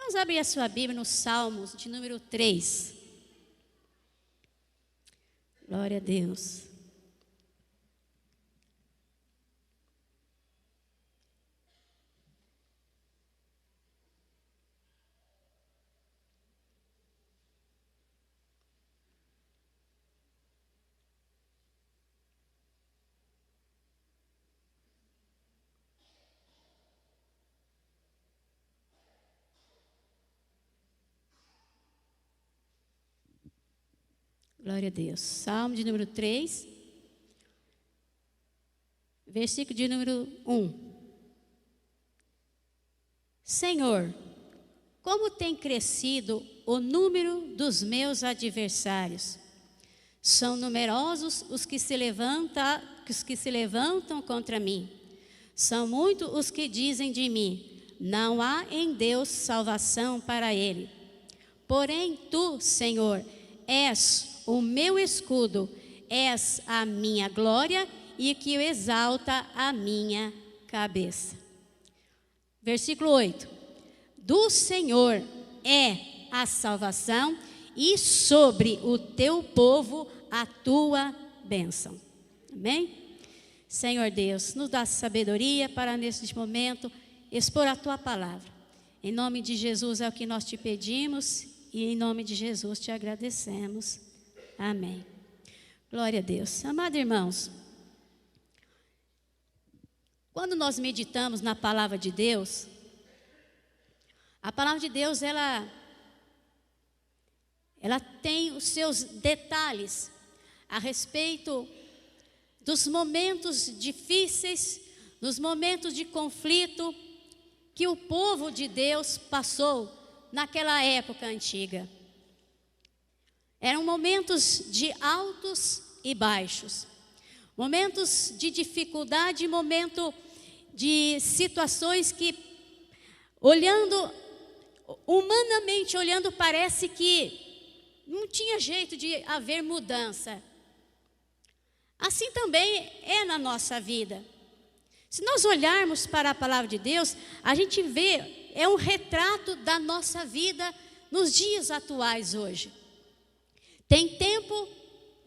Vamos abrir a sua Bíblia no Salmos de número 3. Glória a Deus. Glória a Deus. Salmo de número 3, versículo de número 1. Senhor, como tem crescido o número dos meus adversários. São numerosos os que se levantam contra mim. São muitos os que dizem de mim, não há em Deus salvação para ele. Porém, tu, Senhor, és o meu escudo, és a minha glória e que exalta a minha cabeça. Versículo 8. Do Senhor é a salvação e sobre o teu povo a tua bênção. Amém? Senhor Deus, nos dá sabedoria para neste momento expor a tua palavra. Em nome de Jesus é o que nós te pedimos e em nome de Jesus te agradecemos. Amém. Glória a Deus. Amados irmãos, quando nós meditamos na palavra de Deus, a palavra de Deus, ela tem os seus detalhes a respeito dos momentos difíceis, dos momentos de conflito que o povo de Deus passou naquela época antiga. Eram momentos de altos e baixos, momentos de dificuldade, momento de situações que, humanamente olhando, parece que não tinha jeito de haver mudança. Assim também é na nossa vida. Se nós olharmos para a palavra de Deus, a gente vê, é um retrato da nossa vida nos dias atuais hoje. Tem tempo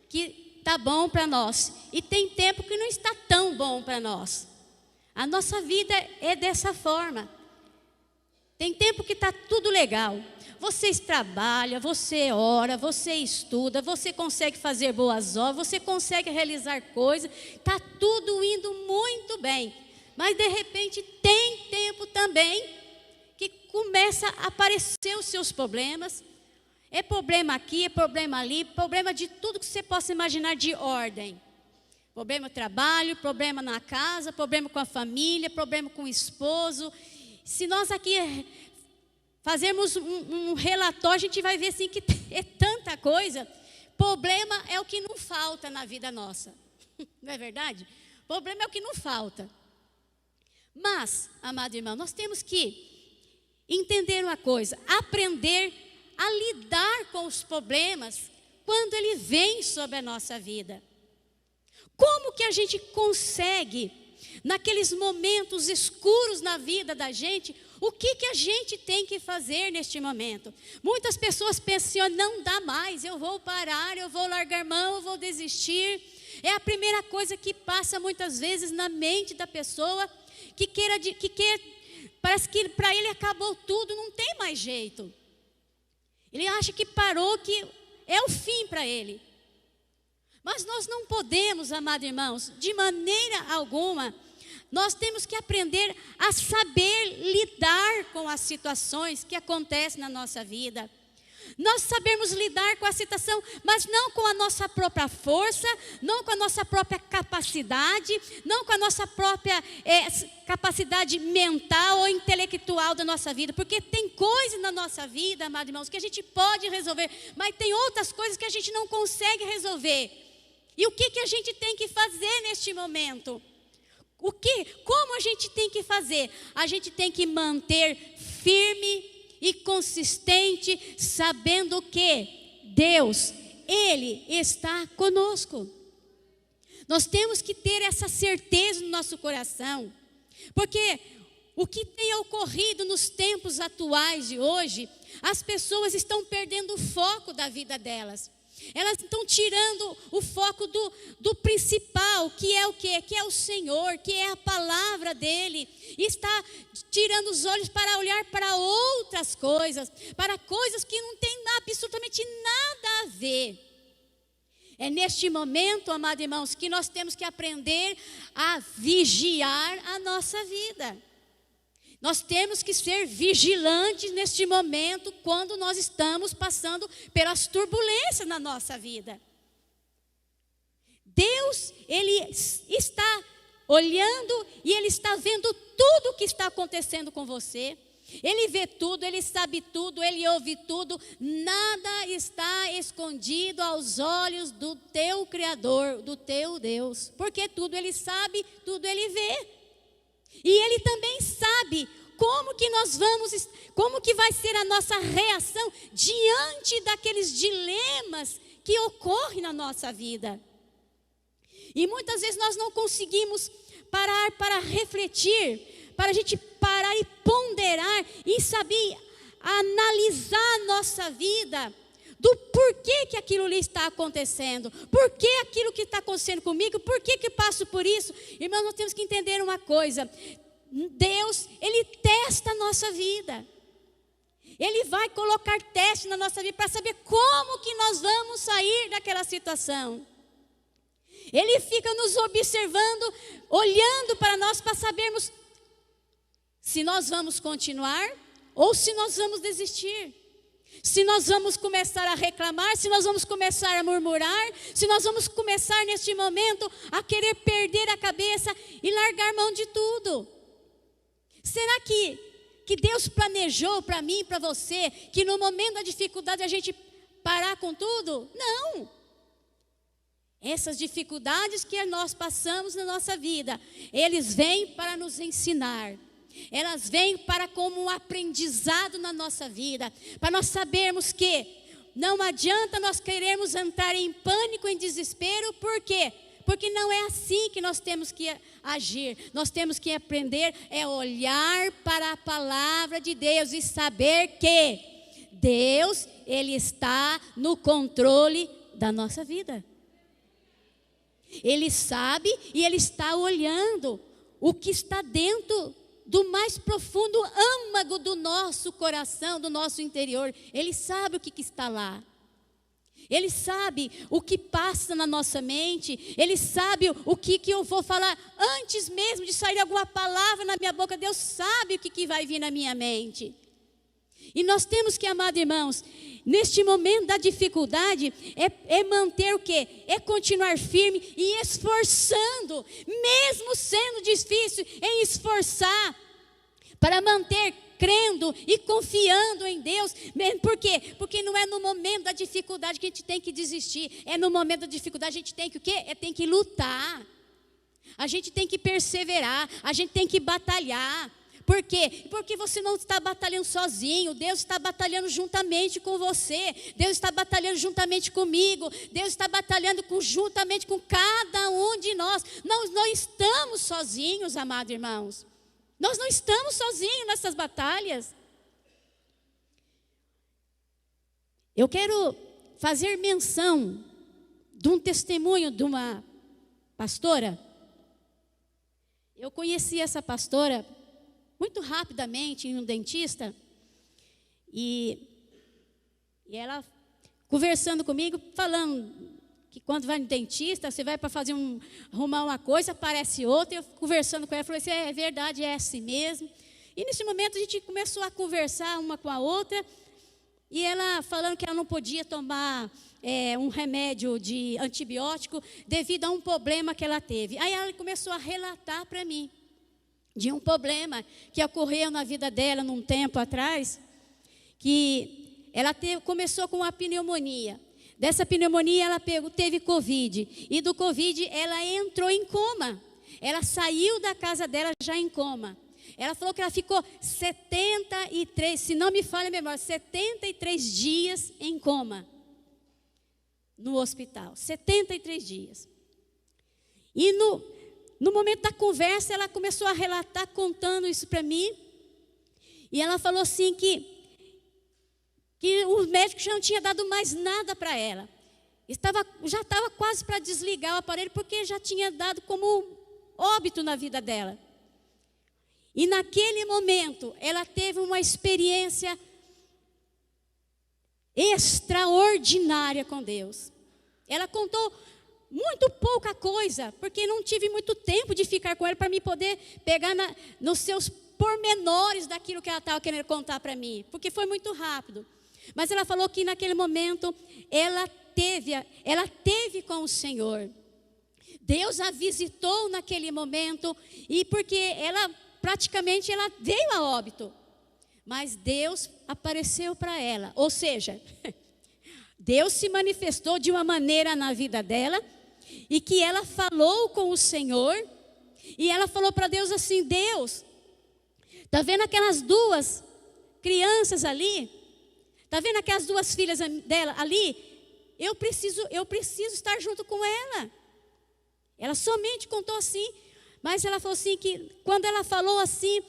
que está bom para nós e tem tempo que não está tão bom para nós. A nossa vida é dessa forma. Tem tempo que está tudo legal. Você trabalha, você ora, você estuda, você consegue fazer boas obras, você consegue realizar coisas, está tudo indo muito bem. Mas de repente tem tempo também que começa a aparecer os seus problemas. É problema aqui, é problema ali, problema de tudo que você possa imaginar de ordem. Problema no trabalho, problema na casa, problema com a família, problema com o esposo. Se nós aqui fazermos um relatório, a gente vai ver assim que é tanta coisa. Problema é o que não falta na vida nossa. Não é verdade? Problema é o que não falta. Mas, amado irmão, nós temos que entender uma coisa, aprender a lidar com os problemas quando ele vem sobre a nossa vida. Como que a gente consegue, naqueles momentos escuros na vida da gente, o que a gente tem que fazer neste momento? Muitas pessoas pensam assim, não dá mais, eu vou parar, eu vou largar mão, eu vou desistir. É a primeira coisa que passa muitas vezes na mente da pessoa, parece que para ele acabou tudo, não tem mais jeito. Ele acha que parou, que é o fim para ele. Mas nós não podemos, amados irmãos, de maneira alguma, nós temos que aprender a saber lidar com as situações que acontecem na nossa vida. Nós sabemos lidar com a situação, mas não com a nossa própria força, não com a nossa própria capacidade, não com a nossa própria capacidade mental ou intelectual da nossa vida. Porque tem coisas na nossa vida, amados irmãos, que a gente pode resolver, mas tem outras coisas que a gente não consegue resolver. E o que a gente tem que fazer neste momento? Como a gente tem que fazer? A gente tem que manter firme e consistente, sabendo que Deus, Ele está conosco. Nós temos que ter essa certeza no nosso coração, porque o que tem ocorrido nos tempos atuais de hoje, as pessoas estão perdendo o foco da vida delas. Elas estão tirando o foco do principal, que é o quê? Que é o Senhor, que é a palavra dEle. E está tirando os olhos para olhar para outras coisas, para coisas que não têm absolutamente nada a ver. É neste momento, amados irmãos, que nós temos que aprender a vigiar a nossa vida. Nós temos que ser vigilantes neste momento, quando nós estamos passando pelas turbulências na nossa vida. Deus, Ele está olhando e Ele está vendo tudo o que está acontecendo com você. Ele vê tudo, Ele sabe tudo, Ele ouve tudo. Nada está escondido aos olhos do teu Criador, do teu Deus. Porque tudo Ele sabe, tudo Ele vê. E Ele também sabe como que vai ser a nossa reação diante daqueles dilemas que ocorrem na nossa vida. E muitas vezes nós não conseguimos parar para refletir, para a gente parar e ponderar e saber analisar a nossa vida, do porquê que aquilo ali está acontecendo, por que aquilo que está acontecendo comigo, por que passo por isso. Irmãos, nós temos que entender uma coisa: Deus, Ele testa a nossa vida. Ele vai colocar teste na nossa vida para saber como que nós vamos sair daquela situação. Ele fica nos observando, olhando para nós para sabermos se nós vamos continuar ou se nós vamos desistir. Se nós vamos começar a reclamar, se nós vamos começar a murmurar, se nós vamos começar neste momento a querer perder a cabeça e largar mão de tudo. Será que Deus planejou para mim e para você que no momento da dificuldade a gente parar com tudo? Não. Essas dificuldades que nós passamos na nossa vida, eles vêm para nos ensinar. Elas vêm para como um aprendizado na nossa vida, para nós sabermos que não adianta nós querermos entrar em pânico, em desespero. Por quê? Porque não é assim que nós temos que agir. Nós temos que aprender a olhar para a palavra de Deus e saber que Deus, Ele está no controle da nossa vida. Ele sabe e Ele está olhando o que está dentro do mais profundo âmago do nosso coração, do nosso interior. Ele sabe o que está lá. Ele sabe o que passa na nossa mente. Ele sabe o que eu vou falar antes mesmo de sair alguma palavra na minha boca. Deus sabe o que vai vir na minha mente. E nós temos que, amados irmãos, neste momento da dificuldade, é manter o quê? É continuar firme e esforçando, mesmo sendo difícil, em esforçar para manter crendo e confiando em Deus. Por quê? Porque não é no momento da dificuldade que a gente tem que desistir. É no momento da dificuldade a gente tem que o quê? Tem que lutar. A gente tem que perseverar, a gente tem que batalhar. Por quê? Porque você não está batalhando sozinho. Deus está batalhando juntamente com você. Deus está batalhando juntamente comigo. Deus está batalhando juntamente com cada um de nós. Nós não estamos sozinhos, amados irmãos. Nós não estamos sozinhos nessas batalhas. Eu quero fazer menção de um testemunho de uma pastora. Eu conheci essa pastora muito rapidamente em um dentista, e ela conversando comigo, falando que quando vai no dentista, você vai para fazer arrumar uma coisa, aparece outra. Eu conversando com ela, falei assim: é verdade, é assim mesmo. E nesse momento a gente começou a conversar uma com a outra, e ela falando que ela não podia tomar um remédio de antibiótico devido a um problema que ela teve. Aí ela começou a relatar para mim de um problema que ocorreu na vida dela num tempo atrás, que ela começou com uma pneumonia. Dessa pneumonia ela teve Covid, e do Covid ela entrou em coma. Ela saiu da casa dela já em coma. Ela falou que ela ficou 73, se não me falha a memória, 73 dias em coma no hospital, 73 dias. E no momento da conversa, ela começou a relatar, contando isso para mim. E ela falou assim que o médico já não tinha dado mais nada para ela. Já estava quase para desligar o aparelho, porque já tinha dado como óbito na vida dela. E naquele momento, ela teve uma experiência extraordinária com Deus. Ela contou muito pouca coisa, porque não tive muito tempo de ficar com ela para me poder pegar nos seus pormenores daquilo que ela estava querendo contar para mim, porque foi muito rápido. Mas ela falou que naquele momento ela teve com o Senhor. Deus a visitou naquele momento, e porque ela veio a óbito, mas Deus apareceu para ela. Ou seja, Deus se manifestou de uma maneira na vida dela, e que ela falou com o Senhor, e ela falou para Deus assim: Deus, está vendo aquelas duas crianças ali? Está vendo aquelas duas filhas dela ali? Eu preciso estar junto com ela. Ela somente contou assim, mas ela falou assim que quando ela falou assim,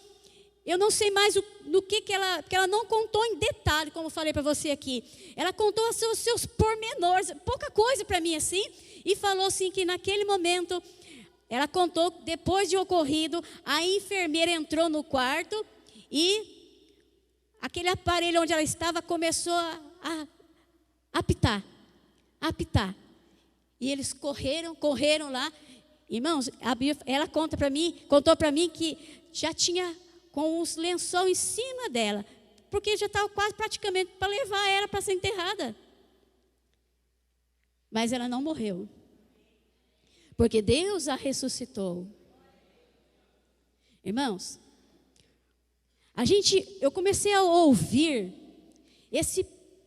eu não sei mais que ela não contou em detalhe, como eu falei para você aqui. Ela contou os seus pormenores, pouca coisa para mim assim, e falou assim que naquele momento, ela contou, depois de ocorrido, a enfermeira entrou no quarto e aquele aparelho onde ela estava começou a apitar. E eles correram lá. Irmãos, ela contou para mim que já tinha com os lençol em cima dela, porque já estava quase praticamente para levar ela para ser enterrada. Mas ela não morreu, porque Deus a ressuscitou. Irmãos, eu comecei a ouvir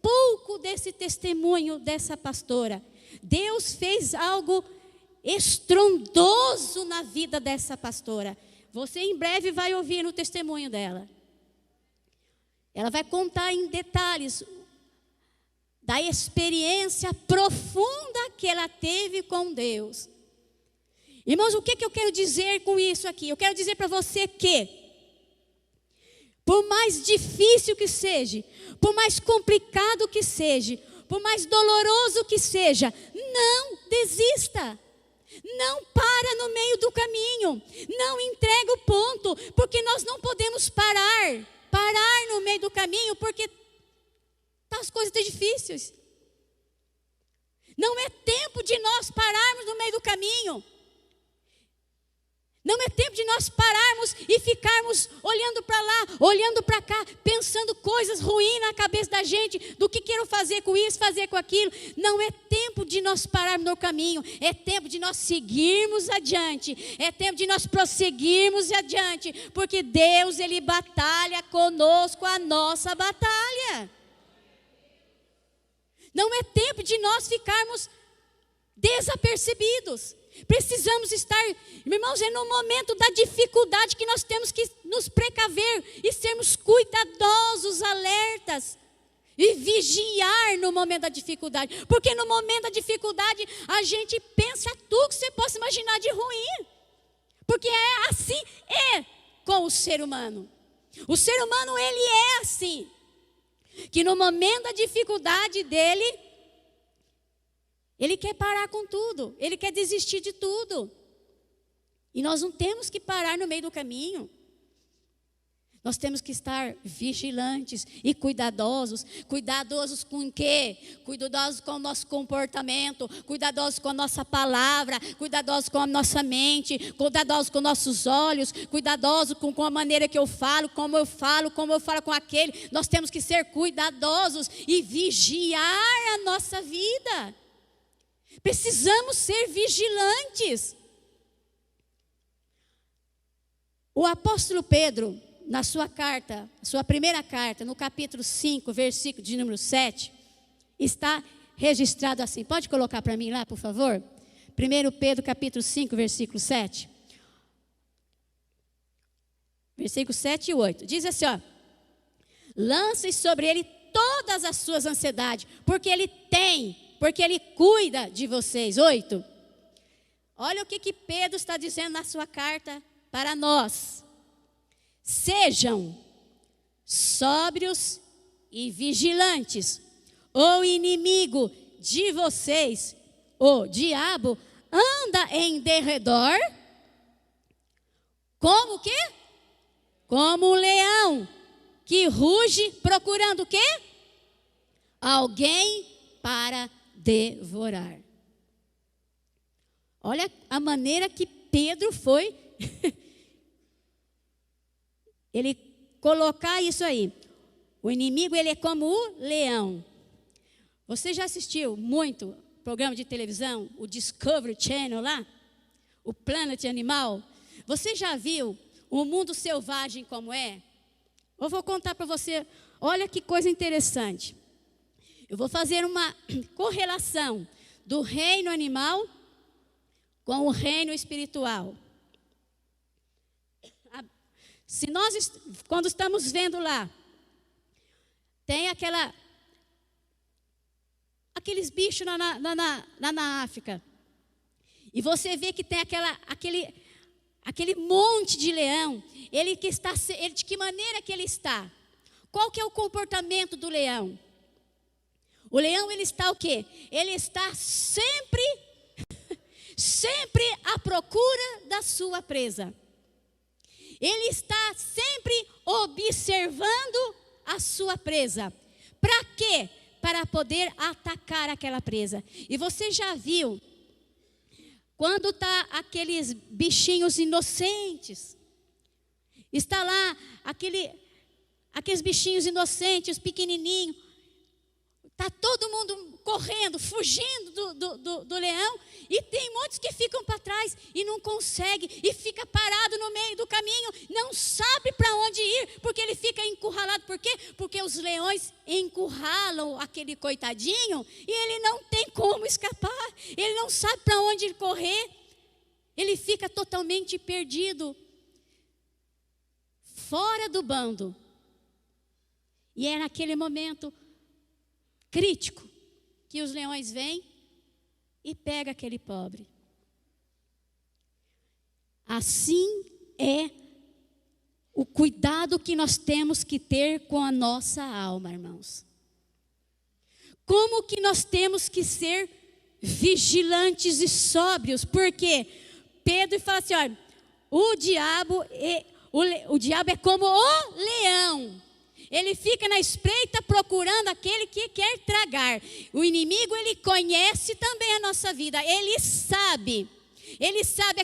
pouco desse testemunho dessa pastora. Deus fez algo estrondoso na vida dessa pastora. Você em breve vai ouvir no testemunho dela. Ela vai contar em detalhes da experiência profunda que ela teve com Deus. Irmãos, o que eu quero dizer com isso aqui? Eu quero dizer para você que, por mais difícil que seja, por mais complicado que seja, por mais doloroso que seja, não desista. Não para no meio do caminho. Não entrega o ponto, porque nós não podemos parar no meio do caminho, porque as coisas estão difíceis. Não é tempo de nós pararmos no meio do caminho. Não é tempo de nós pararmos e ficarmos olhando para lá, olhando para cá, pensando coisas ruins na cabeça da gente, do que quero fazer com isso, fazer com aquilo. Não é tempo de nós pararmos no caminho, é tempo de nós seguirmos adiante, é tempo de nós prosseguirmos adiante, porque Deus, Ele batalha conosco a nossa batalha. Não é tempo de nós ficarmos desapercebidos. Precisamos estar, irmãos, é no momento da dificuldade que nós temos que nos precaver e sermos cuidadosos, alertas e vigiar no momento da dificuldade, porque no momento da dificuldade a gente pensa tudo que você possa imaginar de ruim, porque assim com o ser humano. O ser humano, ele é assim, que no momento da dificuldade dele, ele quer parar com tudo, ele quer desistir de tudo. E nós não temos que parar no meio do caminho. Nós temos que estar vigilantes e cuidadosos. Cuidadosos com o quê? Cuidadosos com o nosso comportamento, cuidadosos com a nossa palavra, cuidadosos com a nossa mente, cuidadosos com nossos olhos, cuidadosos com a maneira que eu falo, como eu falo com aquele. Nós temos que ser cuidadosos e vigiar a nossa vida. Precisamos ser vigilantes. O apóstolo Pedro, na sua carta, sua primeira carta, no capítulo 5, versículo de número 7, está registrado assim. Pode colocar para mim lá, por favor? 1 Pedro, capítulo 5, versículo 7. Versículo 7 e 8. Diz assim, ó: lancem sobre ele todas as suas ansiedades, porque ele cuida de vocês. 8. Olha o que Pedro está dizendo na sua carta para nós. Sejam sóbrios e vigilantes. O inimigo de vocês, o diabo, anda em derredor como o quê? Como um leão que ruge procurando o quê? Alguém para devorar. Olha a maneira que Pedro foi ele colocar isso aí. O inimigo, ele é como o leão. Você já assistiu muito programa de televisão, o Discovery Channel lá? O Planet Animal? Você já viu o mundo selvagem como é? Eu vou contar para você, olha que coisa interessante. Eu vou fazer uma correlação do reino animal com o reino espiritual. Se nós, quando estamos vendo lá, tem aqueles bichos na África. E você vê que tem aquele monte de leão. Ele de que maneira que ele está? Qual que é o comportamento do leão? O leão, ele está o quê? Ele está sempre à procura da sua presa. Ele está sempre observando a sua presa. Para quê? Para poder atacar aquela presa. E você já viu, quando está aqueles bichinhos inocentes, está lá aqueles bichinhos inocentes, pequenininhos, está todo mundo correndo, fugindo do leão, e tem muitos que ficam para trás e não conseguem, e fica parado no meio do caminho, não sabe para onde ir, porque ele fica encurralado. Por quê? Porque os leões encurralam aquele coitadinho, e ele não tem como escapar, ele não sabe para onde correr, ele fica totalmente perdido, fora do bando. E é naquele momento crítico que os leões vêm e pegam aquele pobre. Assim é o cuidado que nós temos que ter com a nossa alma, irmãos. Como que nós temos que ser vigilantes e sóbrios? Porque Pedro fala assim, olha, o diabo é como o leão. Ele fica na espreita procurando aquele que quer tragar. O inimigo, ele conhece também a nossa vida. Ele sabe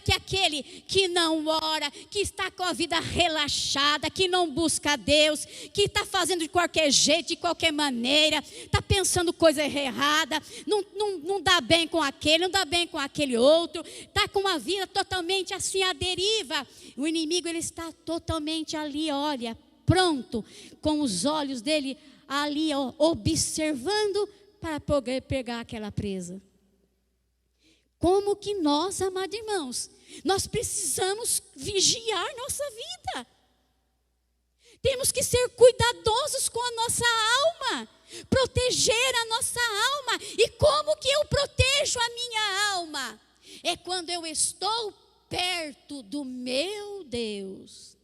que aquele que não ora, que está com a vida relaxada, que não busca a Deus, que está fazendo de qualquer jeito, de qualquer maneira, está pensando coisa errada, não dá bem com aquele, não dá bem com aquele outro, está com uma vida totalmente assim à deriva. O inimigo, ele está totalmente ali, olha, pronto, com os olhos dele ali, ó, observando para poder pegar aquela presa. Como que nós, amados irmãos, nós precisamos vigiar nossa vida. Temos que ser cuidadosos com a nossa alma, proteger a nossa alma. E como que eu protejo a minha alma? É quando eu estou perto do meu Deus.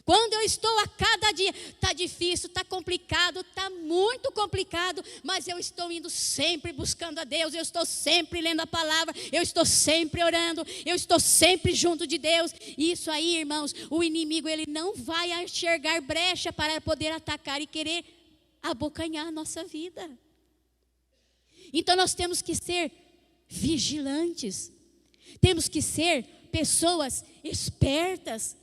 Quando eu estou a cada dia, está difícil, está complicado, está muito complicado, mas eu estou indo sempre buscando a Deus, eu estou sempre lendo a palavra, eu estou sempre orando, eu estou sempre junto de Deus. E isso aí, irmãos, o inimigo, ele não vai enxergar brecha para poder atacar e querer abocanhar a nossa vida. Então nós temos que ser vigilantes, temos que ser pessoas espertas,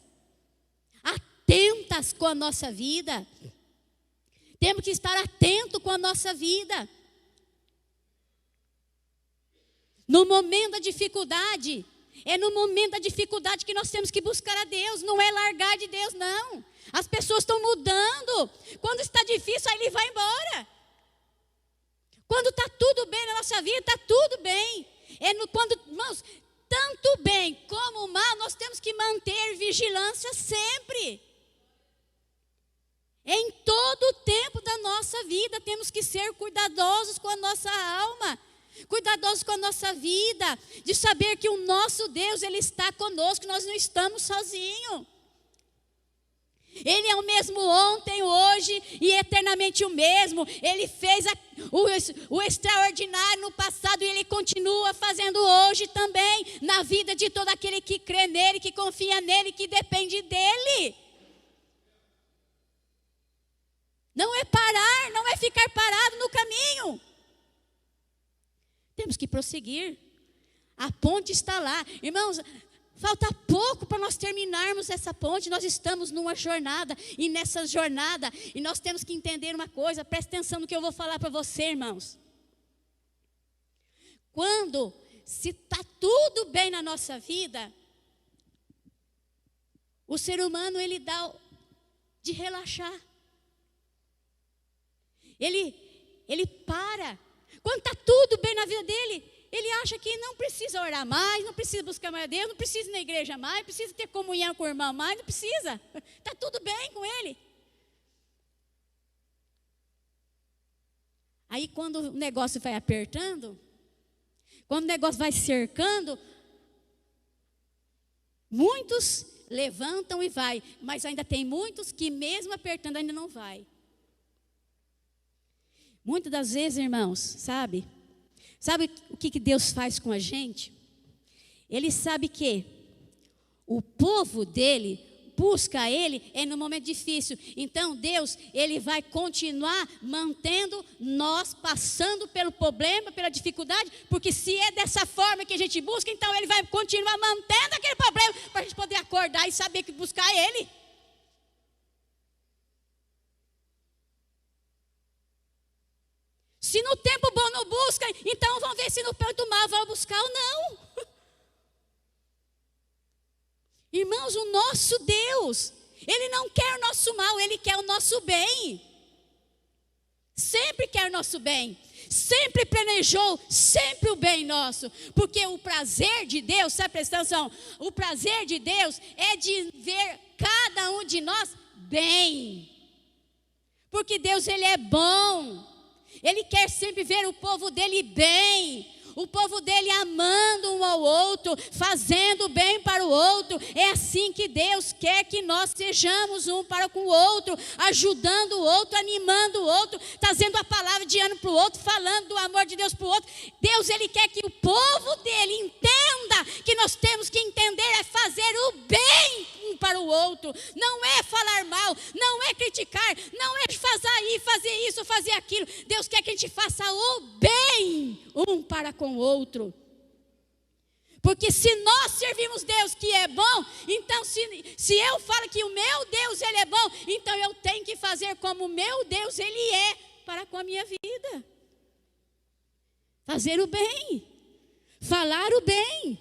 atentas com a nossa vida. Temos que estar atento com a nossa vida. No momento da dificuldade, é no momento da dificuldade que nós temos que buscar a Deus, não é largar de Deus, não. As pessoas estão mudando. Quando está difícil, aí ele vai embora. Quando está tudo bem na nossa vida, está tudo bem. Irmãos, tanto bem como o mal, nós temos que manter vigilância sempre. Em todo o tempo da nossa vida, temos que ser cuidadosos com a nossa alma. Cuidadosos com a nossa vida, de saber que o nosso Deus, Ele está conosco, nós não estamos sozinhos. Ele é o mesmo ontem, hoje e eternamente o mesmo. Ele fez o extraordinário no passado e Ele continua fazendo hoje também, na vida de todo aquele que crê nele, que confia nele, que depende dele. Não é parar, não é ficar parado no caminho. Temos que prosseguir. A ponte está lá. Irmãos, falta pouco para nós terminarmos essa ponte. Nós estamos numa jornada. E nessa jornada, e nós temos que entender uma coisa. Presta atenção no que eu vou falar para você, irmãos. Quando se está tudo bem na nossa vida, o ser humano, ele dá de relaxar. Ele para. Quando está tudo bem na vida dele, ele acha que não precisa orar mais, não precisa buscar mais a Deus, não precisa ir na igreja mais, não precisa ter comunhão com o irmão mais, não precisa. Está tudo bem com ele. Aí quando o negócio vai apertando, quando o negócio vai cercando, muitos levantam e vai, mas ainda tem muitos que mesmo apertando ainda não vai. Muitas das vezes, irmãos, sabe o que Deus faz com a gente? Ele sabe que o povo dele busca ele no momento difícil. Então Deus, ele vai continuar mantendo nós passando pelo problema, pela dificuldade, porque se é dessa forma que a gente busca, então ele vai continuar mantendo aquele problema para a gente poder acordar e saber que buscar ele. Se no tempo bom não busca, então vamos ver se no tempo mal vão buscar ou não. Irmãos, o nosso Deus, Ele não quer o nosso mal, Ele quer o nosso bem. Sempre quer o nosso bem. Sempre planejou, sempre o bem nosso. Porque o prazer de Deus, sabe, presta atenção, o prazer de Deus é de ver cada um de nós bem. Porque Deus, Ele é bom. Ele quer sempre ver o povo dele bem, o povo dele amando um ao outro, fazendo bem para o outro. É assim que Deus quer que nós sejamos um para com o outro, ajudando o outro, animando o outro, trazendo a palavra de ano para o outro, falando do amor de Deus para o outro. Deus, Ele quer que o povo dele entenda que nós temos que entender é fazer o bem um para o outro, não é falar mal, não é criticar, não é fazer isso, fazer aquilo. Deus quer que a gente faça o bem um para com o outro. Porque se nós servimos Deus que é bom, então se eu falo que o meu Deus, Ele é bom, então eu tenho que fazer como o meu Deus, Ele é para com a minha vida. Fazer o bem, falar o bem.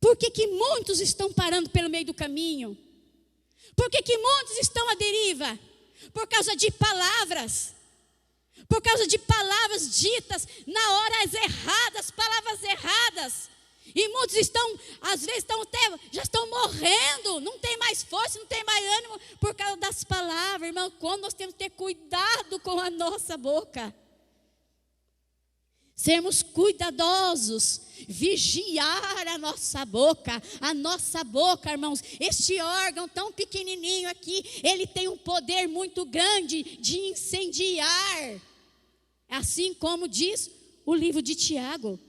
Por que muitos estão parando pelo meio do caminho? Por que muitos estão à deriva? Por causa de palavras. Por causa de palavras ditas na horas erradas, palavras erradas. E muitos às vezes já estão morrendo, não tem mais força, não tem mais ânimo por causa das palavras. Irmão, como nós temos que ter cuidado com a nossa boca. Sermos cuidadosos, vigiar a nossa boca, irmãos. Este órgão tão pequenininho aqui, ele tem um poder muito grande de incendiar. Assim como diz o livro de Tiago.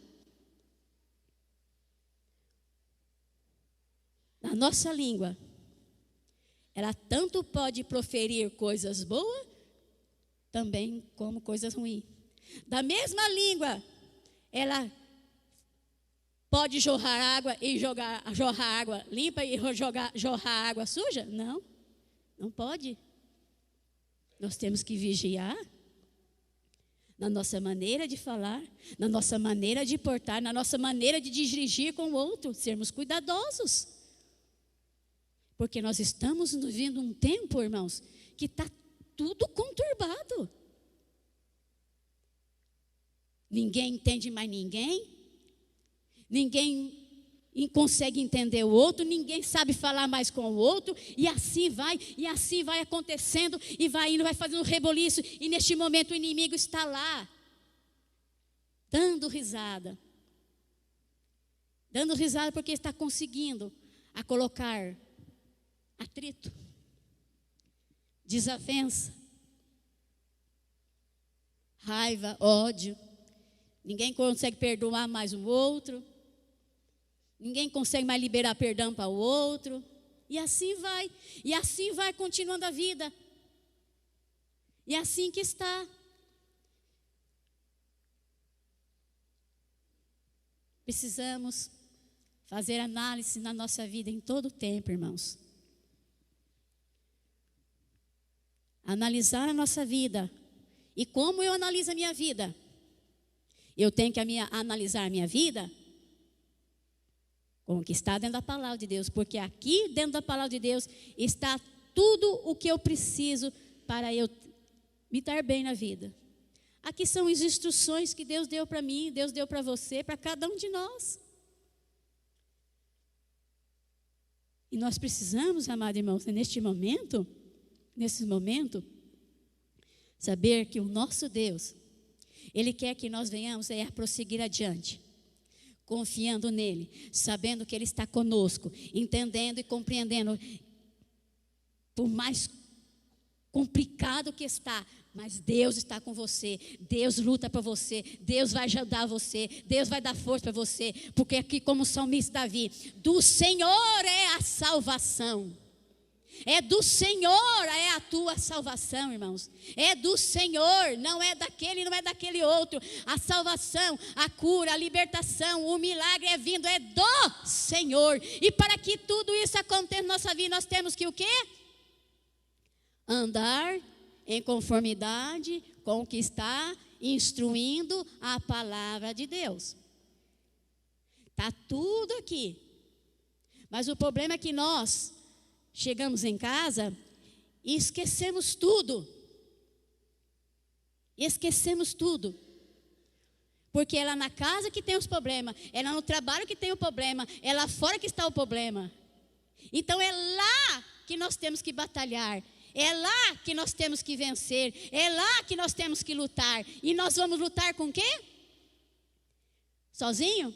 A nossa língua, ela tanto pode proferir coisas boas, também como coisas ruins. Da mesma língua, ela pode jorrar água e jorrar água limpa e jorrar água suja? Não, não pode. Nós temos que vigiar na nossa maneira de falar, na nossa maneira de portar, na nossa maneira de dirigir com o outro, sermos cuidadosos. Porque nós estamos vivendo um tempo, irmãos, que está tudo conturbado. Ninguém entende mais ninguém e consegue entender o outro, ninguém sabe falar mais com o outro, e assim vai acontecendo, e vai indo, vai fazendo reboliço, e neste momento o inimigo está lá, dando risada porque está conseguindo a colocar atrito, desavença, raiva, ódio. Ninguém consegue perdoar mais o outro. Ninguém consegue mais liberar perdão para o outro. E assim vai. E assim vai continuando a vida. E assim que está. Precisamos fazer análise na nossa vida em todo o tempo, irmãos. Analisar a nossa vida. E como eu analiso a minha vida? Eu tenho que analisar a minha vida com o que está dentro da palavra de Deus. Porque aqui dentro da palavra de Deus está tudo o que eu preciso para eu me dar bem na vida. Aqui são as instruções que Deus deu para mim, Deus deu para você, para cada um de nós. E nós precisamos, amados irmãos, nesse momento, saber que o nosso Deus, Ele quer que nós venhamos a prosseguir adiante, confiando nele, sabendo que Ele está conosco, entendendo e compreendendo, por mais complicado que está, mas Deus está com você, Deus luta para você, Deus vai ajudar você, Deus vai dar força para você, porque aqui como o salmista Davi, do Senhor é a salvação. É do Senhor é a tua salvação, irmãos. É do Senhor, não é daquele outro. A salvação, a cura, a libertação, o milagre é vindo, é do Senhor. E para que tudo isso aconteça na nossa vida, nós temos que o quê? Andar em conformidade com o que está instruindo a palavra de Deus. Está tudo aqui. Mas o problema é que nós chegamos em casa e esquecemos tudo. Esquecemos tudo. Porque é lá na casa que tem os problemas, é lá no trabalho que tem o problema, é lá fora que está o problema. Então é lá que nós temos que batalhar. É lá que nós temos que vencer. É lá que nós temos que lutar. E nós vamos lutar com quê? Sozinho?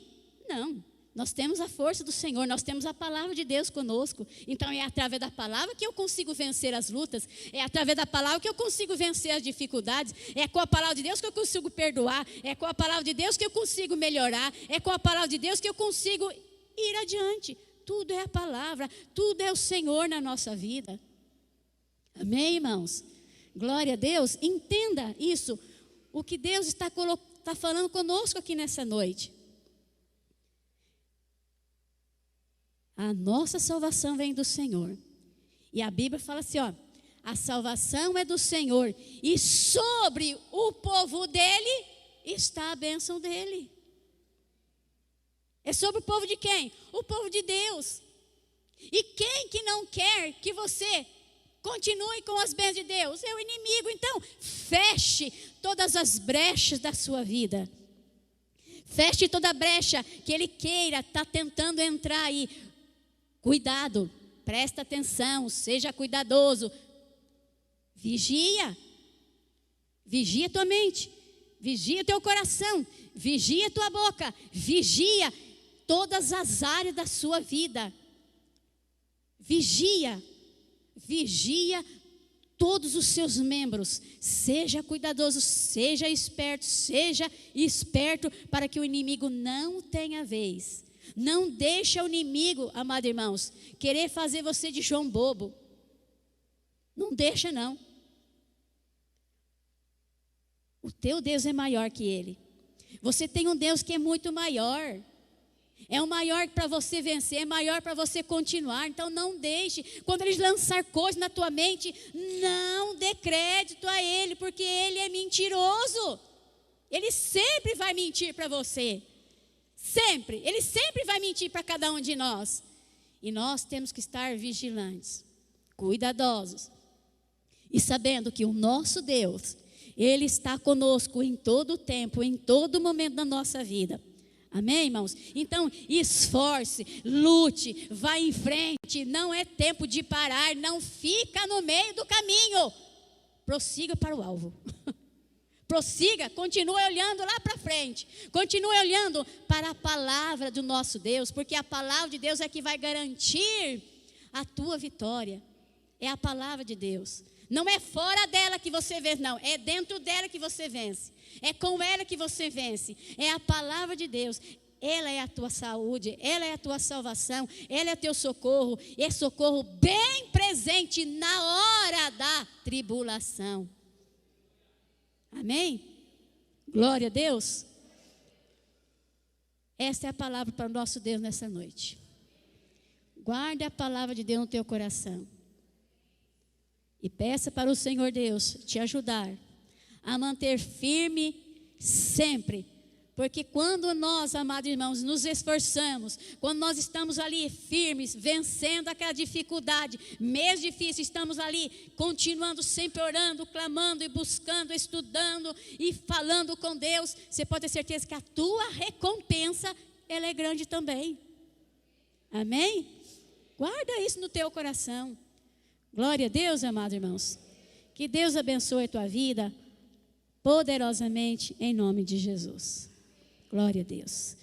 Não. Nós temos a força do Senhor, nós temos a palavra de Deus conosco. Então é através da palavra que eu consigo vencer as lutas. É através da palavra que eu consigo vencer as dificuldades. É com a palavra de Deus que eu consigo perdoar. É com a palavra de Deus que eu consigo melhorar. É com a palavra de Deus que eu consigo ir adiante. Tudo é a palavra, tudo é o Senhor na nossa vida. Amém, irmãos? Glória a Deus. Entenda isso. O que Deus está falando conosco aqui nessa noite. A nossa salvação vem do Senhor. E a Bíblia fala assim, ó. A salvação é do Senhor. E sobre o povo dele está a bênção dele. É sobre o povo de quem? O povo de Deus. E quem que não quer que você continue com as bênçãos de Deus? É o inimigo. Então, feche todas as brechas da sua vida. Feche toda a brecha que ele queira, está tentando entrar aí. Cuidado, presta atenção, seja cuidadoso. Vigia. Vigia tua mente. Vigia teu coração. Vigia tua boca. Vigia todas as áreas da sua vida. Vigia. Vigia todos os seus membros. Seja cuidadoso, seja esperto para que o inimigo não tenha vez. Não deixa o inimigo, amados irmãos, querer fazer você de João bobo. Não deixa não. O teu Deus é maior que ele. Você tem um Deus que é muito maior. É o maior para você vencer, é maior para você continuar. Então não deixe, quando eles lançar coisas na tua mente, não dê crédito a ele, porque ele é mentiroso. Ele sempre vai mentir para você. Sempre, ele sempre vai mentir para cada um de nós. E nós temos que estar vigilantes, cuidadosos. E sabendo que o nosso Deus, ele está conosco em todo o tempo, em todo momento da nossa vida. Amém, irmãos? Então, esforce, lute, vá em frente. Não é tempo de parar, não fica no meio do caminho. Prossiga para o alvo. Prossiga, continue olhando lá para frente. Continue olhando para a palavra do nosso Deus, porque a palavra de Deus é que vai garantir a tua vitória. É a palavra de Deus. Não é fora dela que você vence, não. É dentro dela que você vence. É com ela que você vence. É a palavra de Deus. Ela é a tua saúde. Ela é a tua salvação. Ela é teu socorro. É socorro bem presente na hora da tribulação. Amém? Glória a Deus. Essa é a palavra para o nosso Deus nessa noite. Guarde a palavra de Deus no teu coração. E peça para o Senhor Deus te ajudar a manter firme sempre. Porque quando nós, amados irmãos, nos esforçamos, quando nós estamos ali firmes, vencendo aquela dificuldade, mesmo difícil, estamos ali continuando sempre orando, clamando e buscando, estudando e falando com Deus, você pode ter certeza que a tua recompensa, ela é grande também. Amém? Guarda isso no teu coração. Glória a Deus, amados irmãos. Que Deus abençoe a tua vida poderosamente em nome de Jesus. Glória a Deus.